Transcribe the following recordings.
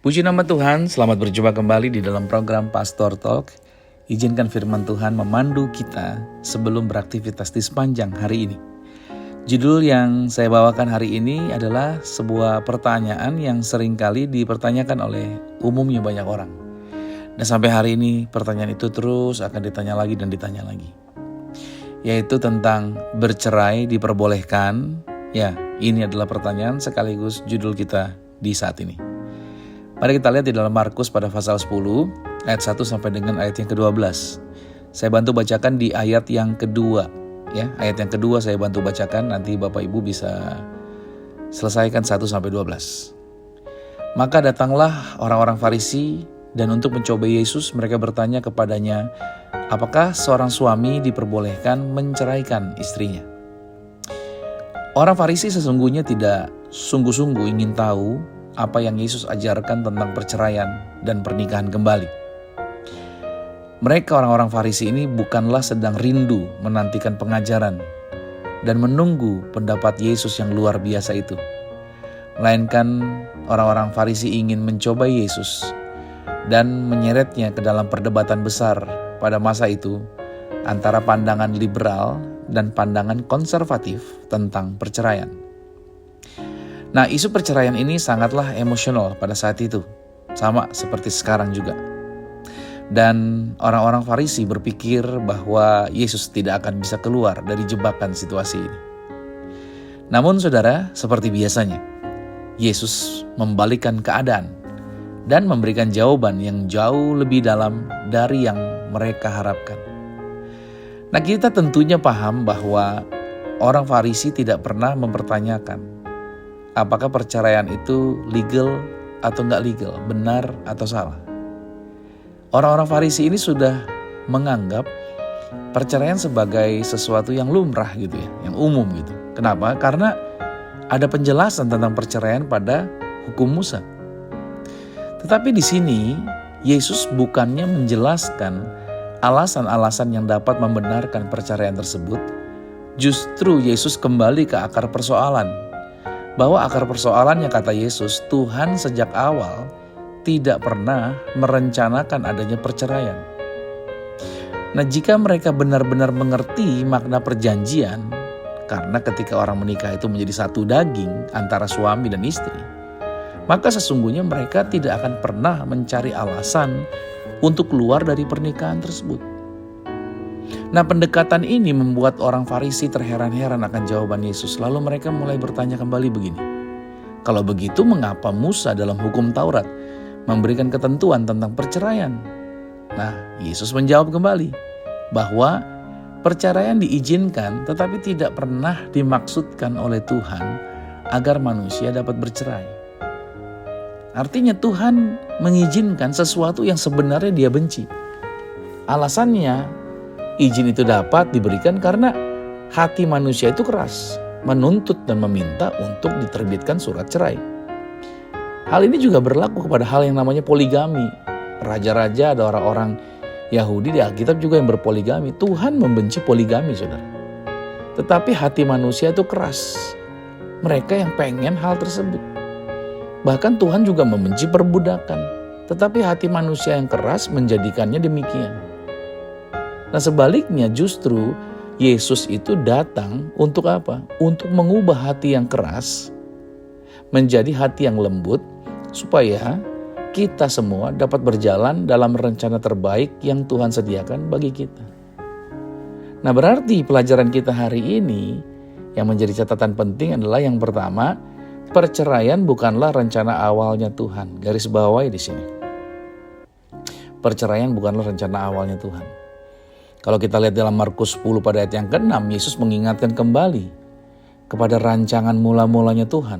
Puji nama Tuhan, selamat berjumpa kembali di dalam program Pastor Talk. Izinkan firman Tuhan memandu kita sebelum beraktivitas di sepanjang hari ini. Judul yang saya bawakan hari ini adalah sebuah pertanyaan yang seringkali dipertanyakan oleh umumnya banyak orang. Dan sampai hari ini pertanyaan itu terus akan ditanya lagi dan ditanya lagi. Yaitu tentang bercerai diperbolehkan. Ya, ini adalah pertanyaan sekaligus judul kita di saat ini. Mari kita lihat di dalam Markus pada pasal 10 ayat 1 sampai dengan ayat yang ke-12. Saya bantu bacakan di ayat yang kedua. Ya, ayat yang kedua saya bantu bacakan, nanti Bapak Ibu bisa selesaikan 1 sampai 12. Maka datanglah orang-orang Farisi dan untuk mencoba Yesus mereka bertanya kepadanya, apakah seorang suami diperbolehkan menceraikan istrinya? Orang Farisi sesungguhnya tidak sungguh-sungguh ingin tahu apa yang Yesus ajarkan tentang perceraian dan pernikahan kembali. Mereka orang-orang Farisi ini bukanlah sedang rindu menantikan pengajaran dan menunggu pendapat Yesus yang luar biasa itu. Melainkan orang-orang Farisi ingin mencoba Yesus dan menyeretnya ke dalam perdebatan besar pada masa itu antara pandangan liberal dan pandangan konservatif tentang perceraian. Nah, isu perceraian ini sangatlah emosional pada saat itu, sama seperti sekarang juga. Dan orang-orang Farisi berpikir bahwa Yesus tidak akan bisa keluar dari jebakan situasi ini. Namun saudara, seperti biasanya, Yesus membalikkan keadaan dan memberikan jawaban yang jauh lebih dalam dari yang mereka harapkan. Nah, kita tentunya paham bahwa orang Farisi tidak pernah mempertanyakan apakah perceraian itu legal atau enggak legal, benar atau salah. Orang-orang Farisi ini sudah menganggap perceraian sebagai sesuatu yang lumrah gitu ya, yang umum gitu. Kenapa? Karena ada penjelasan tentang perceraian pada hukum Musa. Tetapi di sini Yesus bukannya menjelaskan alasan-alasan yang dapat membenarkan perceraian tersebut. Justru Yesus kembali ke akar persoalan. Bahwa akar persoalannya, kata Yesus, Tuhan sejak awal tidak pernah merencanakan adanya perceraian. Nah, jika mereka benar-benar mengerti makna perjanjian, karena ketika orang menikah itu menjadi satu daging antara suami dan istri, maka sesungguhnya mereka tidak akan pernah mencari alasan untuk keluar dari pernikahan tersebut. Nah, pendekatan ini membuat orang Farisi terheran-heran akan jawaban Yesus. Lalu mereka mulai bertanya kembali begini. Kalau begitu mengapa Musa dalam hukum Taurat memberikan ketentuan tentang perceraian? Nah, Yesus menjawab kembali bahwa perceraian diizinkan tetapi tidak pernah dimaksudkan oleh Tuhan agar manusia dapat bercerai. Artinya Tuhan mengizinkan sesuatu yang sebenarnya Dia benci. Alasannya, izin itu dapat diberikan karena hati manusia itu keras, menuntut dan meminta untuk diterbitkan surat cerai. Hal ini juga berlaku kepada hal yang namanya poligami. Raja-raja, ada orang-orang Yahudi di Alkitab juga yang berpoligami. Tuhan membenci poligami, saudara. Tetapi hati manusia itu keras. Mereka yang pengen hal tersebut. Bahkan Tuhan juga membenci perbudakan. Tetapi hati manusia yang keras menjadikannya demikian. Nah, sebaliknya justru Yesus itu datang untuk apa? Untuk mengubah hati yang keras menjadi hati yang lembut supaya kita semua dapat berjalan dalam rencana terbaik yang Tuhan sediakan bagi kita. Nah, berarti pelajaran kita hari ini yang menjadi catatan penting adalah yang pertama, perceraian bukanlah rencana awalnya Tuhan. Garis bawahi di sini. Perceraian bukanlah rencana awalnya Tuhan. Kalau kita lihat dalam Markus 10 pada ayat yang ke-6, Yesus mengingatkan kembali kepada rancangan mula-mulanya Tuhan.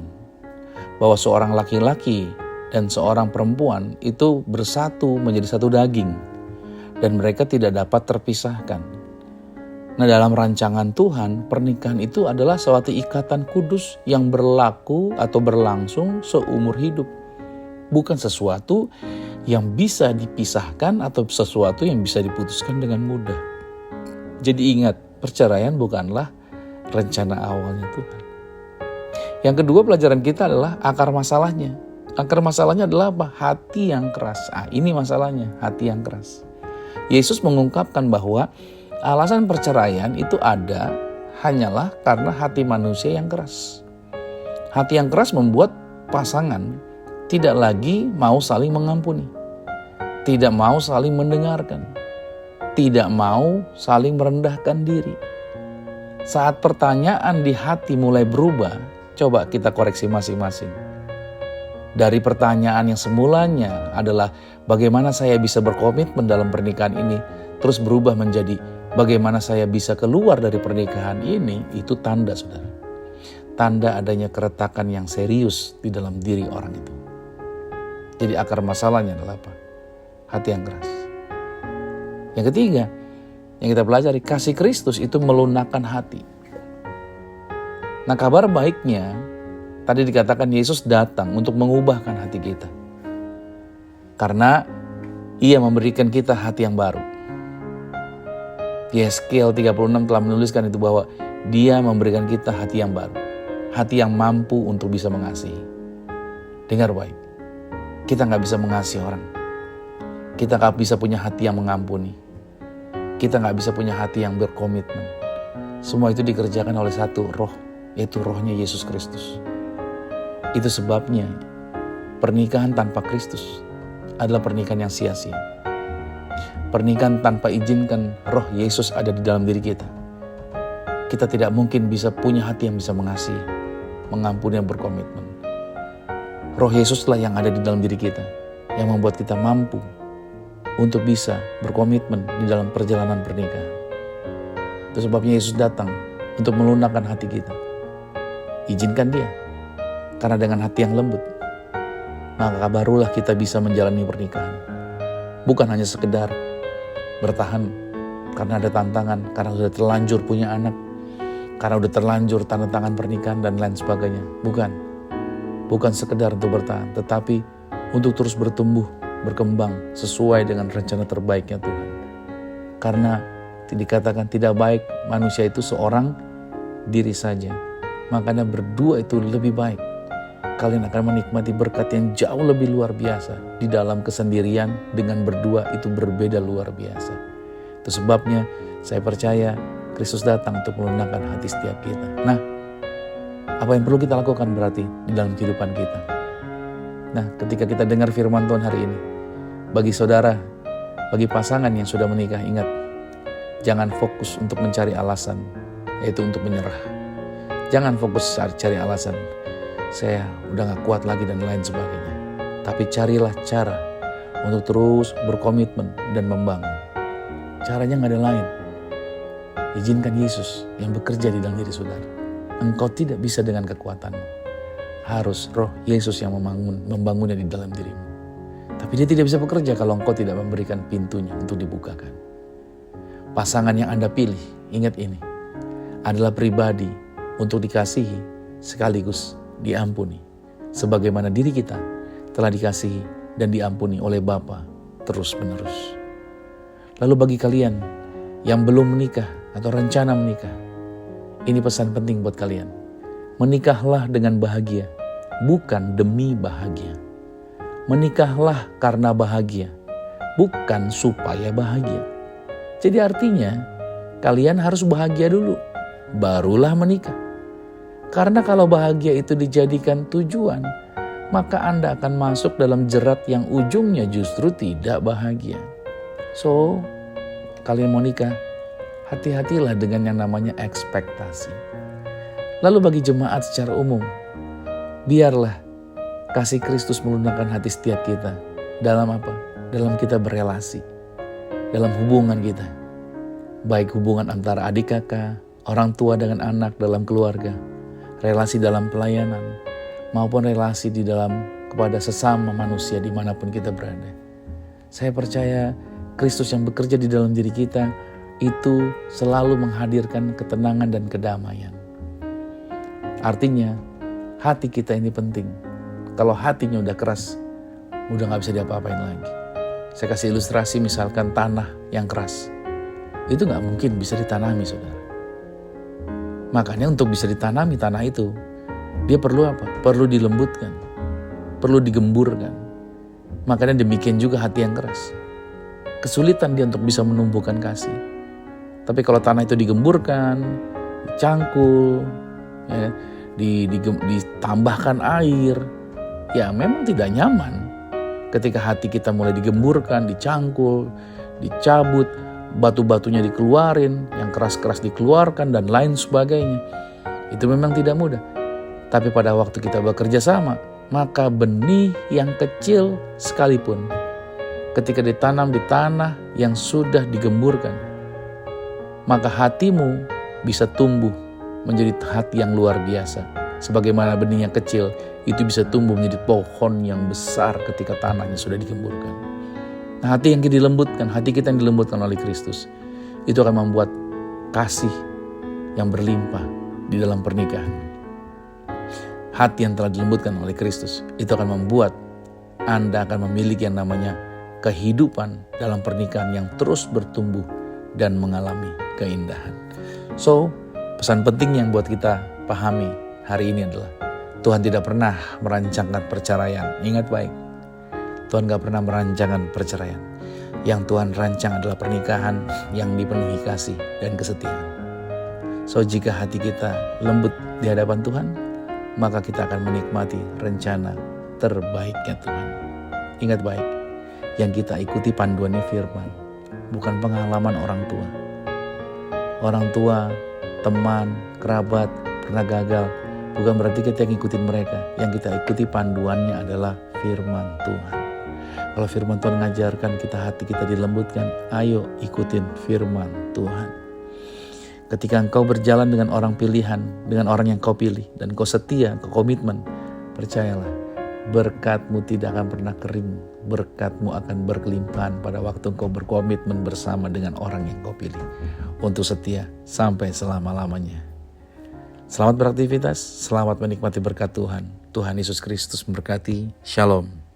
Bahwa seorang laki-laki dan seorang perempuan itu bersatu menjadi satu daging. Dan mereka tidak dapat terpisahkan. Nah, dalam rancangan Tuhan, pernikahan itu adalah suatu ikatan kudus yang berlaku atau berlangsung seumur hidup. Bukan sesuatu yang bisa dipisahkan atau sesuatu yang bisa diputuskan dengan mudah. Jadi ingat, perceraian bukanlah rencana awalnya Tuhan. Yang kedua, pelajaran kita adalah akar masalahnya. Akar masalahnya adalah apa? Hati yang keras. Ini masalahnya, hati yang keras. Yesus mengungkapkan bahwa alasan perceraian itu ada hanyalah karena hati manusia yang keras. Hati yang keras membuat pasangan tidak lagi mau saling mengampuni, tidak mau saling mendengarkan, tidak mau saling merendahkan diri. Saat pertanyaan di hati mulai berubah, coba kita koreksi masing-masing. Dari pertanyaan yang semulanya adalah bagaimana saya bisa berkomitmen dalam pernikahan ini, terus berubah menjadi bagaimana saya bisa keluar dari pernikahan ini, itu tanda, saudara. Tanda adanya keretakan yang serius di dalam diri orang itu. Jadi akar masalahnya adalah apa? Hati yang keras. Yang ketiga, yang kita pelajari, kasih Kristus itu melunakkan hati. Nah, kabar baiknya, tadi dikatakan Yesus datang untuk mengubahkan hati kita. Karena Ia memberikan kita hati yang baru. Yeskiel 36 telah menuliskan itu bahwa Dia memberikan kita hati yang baru. Hati yang mampu untuk bisa mengasihi. Dengar baik, kita gak bisa mengasihi orang. Kita gak bisa punya hati yang mengampuni. Kita gak bisa punya hati yang berkomitmen. Semua itu dikerjakan oleh satu roh, yaitu rohnya Yesus Kristus. Itu sebabnya pernikahan tanpa Kristus adalah pernikahan yang sia-sia. Pernikahan tanpa izinkan roh Yesus ada di dalam diri kita. Kita tidak mungkin bisa punya hati yang bisa mengasihi, mengampuni, dan berkomitmen. Roh Yesuslah yang ada di dalam diri kita, yang membuat kita mampu untuk bisa berkomitmen di dalam perjalanan pernikahan. Itu sebabnya Yesus datang untuk melunakkan hati kita. Izinkan Dia, karena dengan hati yang lembut, maka barulah kita bisa menjalani pernikahan. Bukan hanya sekedar bertahan karena ada tantangan, karena sudah terlanjur punya anak, karena sudah terlanjur tanda tangan pernikahan dan lain sebagainya. Bukan sekedar untuk bertahan, tetapi untuk terus bertumbuh, berkembang sesuai dengan rencana terbaiknya Tuhan. Karena dikatakan tidak baik manusia itu seorang diri saja. Makanya berdua itu lebih baik. Kalian akan menikmati berkat yang jauh lebih luar biasa. Di dalam kesendirian dengan berdua itu berbeda luar biasa. Itu sebabnya saya percaya Kristus datang untuk melunakkan hati setiap kita. Nah, apa yang perlu kita lakukan berarti di dalam kehidupan kita? Nah, ketika kita dengar firman Tuhan hari ini, bagi saudara, bagi pasangan yang sudah menikah, ingat, jangan fokus untuk mencari alasan, yaitu untuk menyerah. Jangan fokus cari alasan, saya udah gak kuat lagi dan lain sebagainya. Tapi carilah cara untuk terus berkomitmen dan membangun. Caranya gak ada lain. Izinkan Yesus yang bekerja di dalam diri saudara. Engkau tidak bisa dengan kekuatanmu. Harus roh Yesus yang membangunnya di dalam dirimu. Tapi Dia tidak bisa bekerja kalau engkau tidak memberikan pintunya untuk dibukakan. Pasangan yang Anda pilih, ingat ini, adalah pribadi untuk dikasihi sekaligus diampuni. Sebagaimana diri kita telah dikasihi dan diampuni oleh Bapa terus menerus. Lalu bagi kalian yang belum menikah atau rencana menikah, ini pesan penting buat kalian. Menikahlah dengan bahagia, bukan demi bahagia. Menikahlah karena bahagia, bukan supaya bahagia. Jadi artinya, kalian harus bahagia dulu, barulah menikah. Karena kalau bahagia itu dijadikan tujuan, maka Anda akan masuk dalam jerat yang ujungnya justru tidak bahagia. So, kalian mau nikah, hati-hatilah dengan yang namanya ekspektasi. Lalu bagi jemaat secara umum, biarlah kasih Kristus melunakkan hati setiap kita. Dalam apa? Dalam kita berelasi. Dalam hubungan kita. Baik hubungan antara adik kakak, orang tua dengan anak dalam keluarga, relasi dalam pelayanan, maupun relasi di dalam kepada sesama manusia dimanapun kita berada. Saya percaya Kristus yang bekerja di dalam diri kita itu selalu menghadirkan ketenangan dan kedamaian. Artinya, hati kita ini penting. Kalau hatinya udah keras, udah gak bisa diapa-apain lagi. Saya kasih ilustrasi misalkan tanah yang keras. Itu gak mungkin bisa ditanami, saudara. Makanya untuk bisa ditanami tanah itu, dia perlu apa? Perlu dilembutkan. perlu digemburkan. Makanya demikian juga hati yang keras. Kesulitan dia untuk bisa menumbuhkan kasih. Tapi kalau tanah itu digemburkan, dicangkul, ya, ditambahkan air, ya memang tidak nyaman. Ketika hati kita mulai digemburkan, dicangkul, dicabut, batu-batunya dikeluarin, yang keras-keras dikeluarkan dan lain sebagainya. Itu memang tidak mudah. Tapi pada waktu kita bekerja sama, maka benih yang kecil sekalipun ketika ditanam di tanah yang sudah digemburkan, maka hatimu bisa tumbuh menjadi hati yang luar biasa. Sebagaimana benih yang kecil itu bisa tumbuh menjadi pohon yang besar ketika tanahnya sudah digemburkan. Nah, hati yang dilembutkan, hati kita yang dilembutkan oleh Kristus, itu akan membuat kasih yang berlimpah di dalam pernikahan. Hati yang telah dilembutkan oleh Kristus itu akan membuat Anda akan memiliki yang namanya kehidupan dalam pernikahan yang terus bertumbuh dan mengalami keindahan. So, pesan penting yang buat kita pahami hari ini adalah Tuhan tidak pernah merancangkan perceraian. Ingat baik, Tuhan gak pernah merancangkan perceraian. Yang Tuhan rancang adalah pernikahan yang dipenuhi kasih dan kesetiaan. So, jika hati kita lembut di hadapan Tuhan, maka kita akan menikmati rencana terbaiknya Tuhan. Ingat baik, yang kita ikuti panduannya firman, bukan pengalaman orang tua. Orang tua, teman, kerabat pernah gagal, bukan berarti kita ngikutin mereka. Yang kita ikuti panduannya adalah firman Tuhan. Kalau firman Tuhan mengajarkan kita, hati kita dilembutkan, ayo ikutin firman Tuhan. Ketika engkau berjalan dengan orang pilihan, dengan orang yang kau pilih, dan kau setia, kau komitmen, percayalah, berkatmu tidak akan pernah kering. Berkatmu akan berkelimpahan pada waktu engkau berkomitmen bersama dengan orang yang kau pilih. Untuk setia sampai selama-lamanya. Selamat beraktivitas, selamat menikmati berkat Tuhan. Tuhan Yesus Kristus memberkati. Shalom.